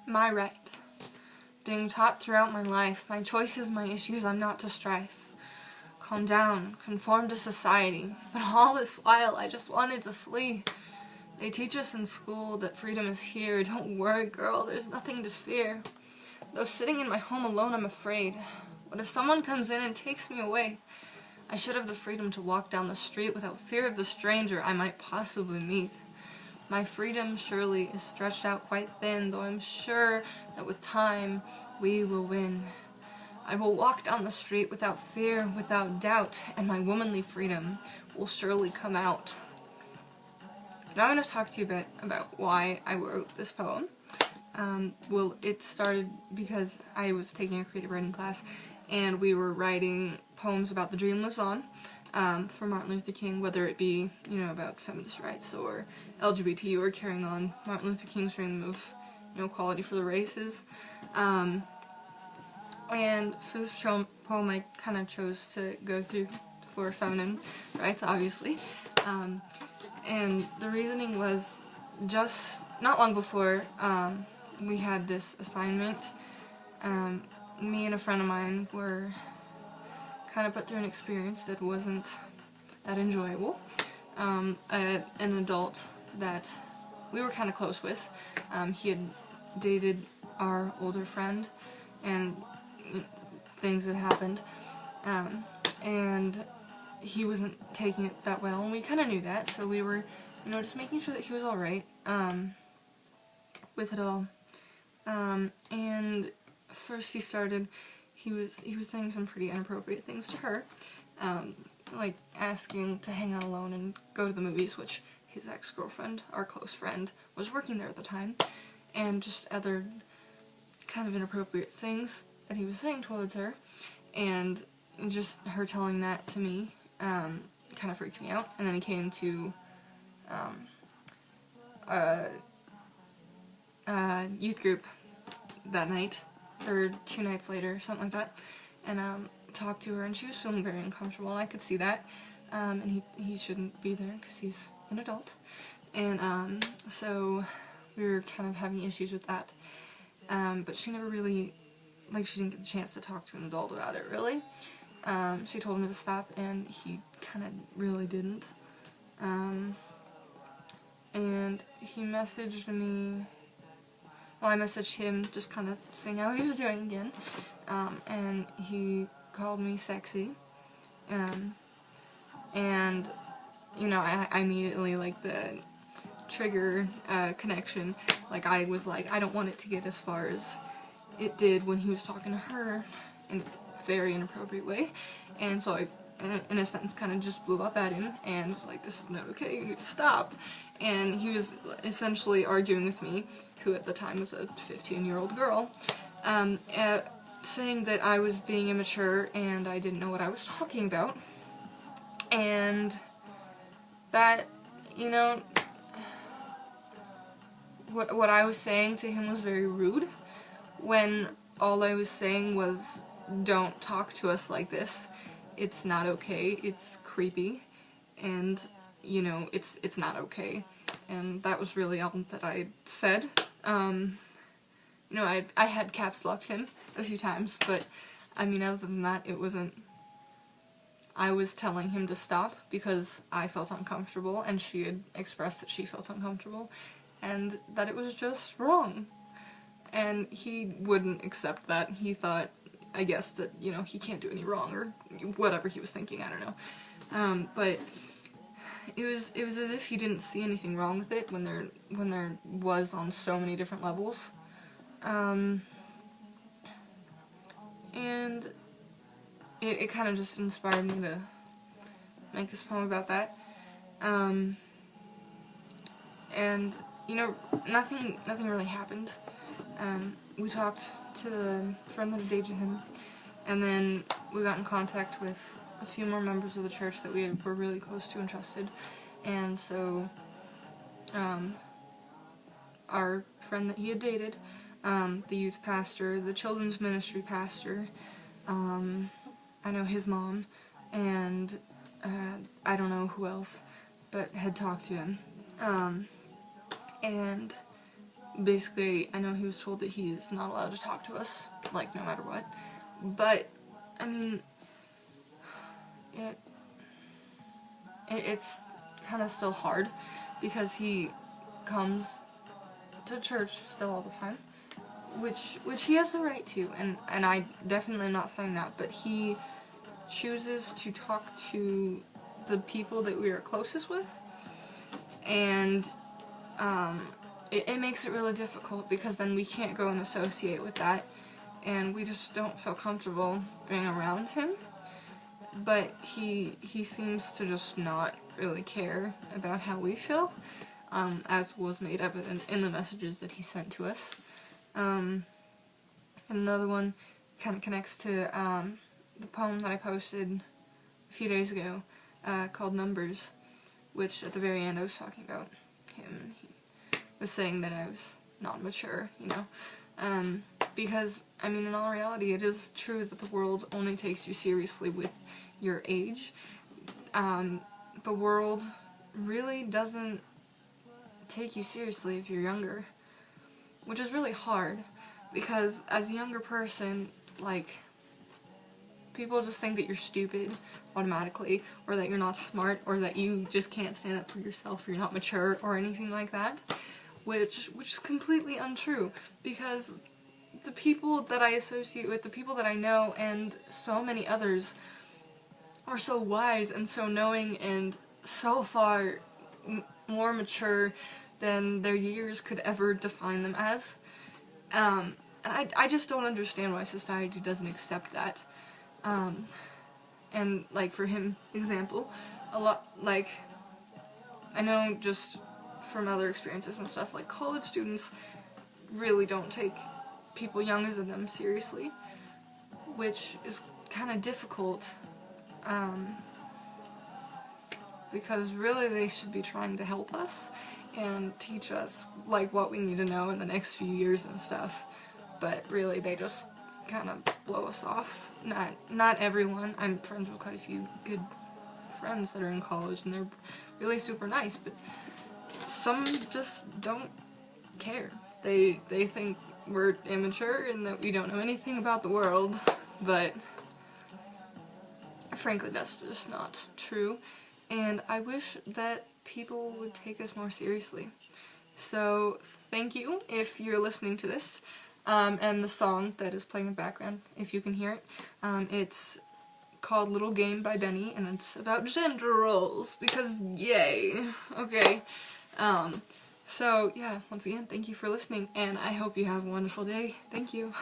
My right. Being taught throughout my life, my choices, my issues, I'm not to strife. Calm down, conform to society, but all this while I just wanted to flee. They teach us in school that freedom is here. Don't worry, girl, there's nothing to fear. Though sitting in my home alone, I'm afraid. What if someone comes in and takes me away? I should have the freedom to walk down the street without fear of the stranger I might possibly meet. My freedom surely is stretched out quite thin, though I'm sure that with time we will win. I will walk down the street without fear, without doubt, and my womanly freedom will surely come out. Now I'm going to talk to you a bit about why I wrote this poem. Well, it started because I was taking a creative writing class, and we were writing poems about The Dream Lives On, for Martin Luther King, whether it be, about feminist rights or LGBT or carrying on Martin Luther King's dream of, equality for the races. And for this poem, I kind of chose to go through for feminine rights, obviously. And the reasoning was just not long before we had this assignment. Me and a friend of mine were kind of put through an experience that wasn't that enjoyable. An adult that we were kind of close with. He had dated our older friend, and things had happened, and he wasn't taking it that well, and we kind of knew that, so we were, just making sure that he was alright, with it all. And first he was saying some pretty inappropriate things to her, like asking to hang out alone and go to the movies, which his ex-girlfriend, our close friend, was working there at the time, and just other kind of inappropriate things that he was saying towards her, and just her telling that to me kind of freaked me out. And then he came to youth group that night, or 2 nights later, something like that, and talked to her, and she was feeling very uncomfortable, and I could see that, and he shouldn't be there because he's an adult, and so we were kind of having issues with that, but she never really, she didn't get the chance to talk to an adult about it, really. She told him to stop, and he kind of really didn't, and he messaged me. Well, I messaged him just kind of seeing how he was doing again, and he called me sexy, and, I immediately, the trigger connection, I was like, I don't want it to get as far as it did when he was talking to her in a very inappropriate way, and so I, in a sense, kind of just blew up at him, and was like, this is not okay, you need to stop, and he was essentially arguing with me, who at the time was a 15-year-old girl, saying that I was being immature and I didn't know what I was talking about, and that, what I was saying to him was very rude, when all I was saying was, don't talk to us like this, it's not okay, it's creepy, and, it's not okay, and that was really all that I said. I had caps locked him a few times, but, other than that, it wasn't, I was telling him to stop because I felt uncomfortable, and she had expressed that she felt uncomfortable, and that it was just wrong. And he wouldn't accept that. He thought, I guess, that, he can't do any wrong, or whatever he was thinking, I don't know. But it was as if he didn't see anything wrong with it when there was on so many different levels. And it kind of just inspired me to make this poem about that. And, nothing really happened. We talked to the friend that had dated him, and then we got in contact with a few more members of the church that we were really close to and trusted, and so, our friend that he had dated, the youth pastor, the children's ministry pastor, I know his mom, and, I don't know who else, but had talked to him, and basically, I know he was told that he's not allowed to talk to us, like, no matter what, but, I mean, it's kind of still hard, because he comes to church still all the time, which he has the right to, and I definitely am not saying that, but he chooses to talk to the people that we are closest with, and it makes it really difficult, because then we can't go and associate with that, and we just don't feel comfortable being around him. But he seems to just not really care about how we feel, as was made evident in the messages that he sent to us. And another one kind of connects to the poem that I posted a few days ago, called Numbers, which at the very end I was talking about him, and he was saying that I was not mature, you know, because, I mean, in all reality, it is true that the world only takes you seriously with your age. The world really doesn't take you seriously if you're younger, which is really hard, because as a younger person, like, people just think that you're stupid automatically, or that you're not smart, or that you just can't stand up for yourself, or you're not mature, or anything like that, which is completely untrue, because the people that I associate with, the people that I know, and so many others, are so wise and so knowing and so far more mature than their years could ever define them as. And I just don't understand why society doesn't accept that. And, like, for him, example, a lot, like, I know just from other experiences and stuff, like, college students really don't take people younger than them seriously, which is kind of difficult, because really they should be trying to help us and teach us, like, what we need to know in the next few years and stuff, but really they just kind of blow us off. Not everyone. I'm friends with quite a few good friends that are in college, and they're really super nice, but some just don't care. They think we're immature and that we don't know anything about the world, but frankly that's just not true, and I wish that people would take us more seriously. So thank you if you're listening to this, and the song that is playing in the background, if you can hear it, it's called Little Game by Benny, and it's about gender roles, because yay, okay. So yeah, once again, thank you for listening, and I hope you have a wonderful day. Thank you.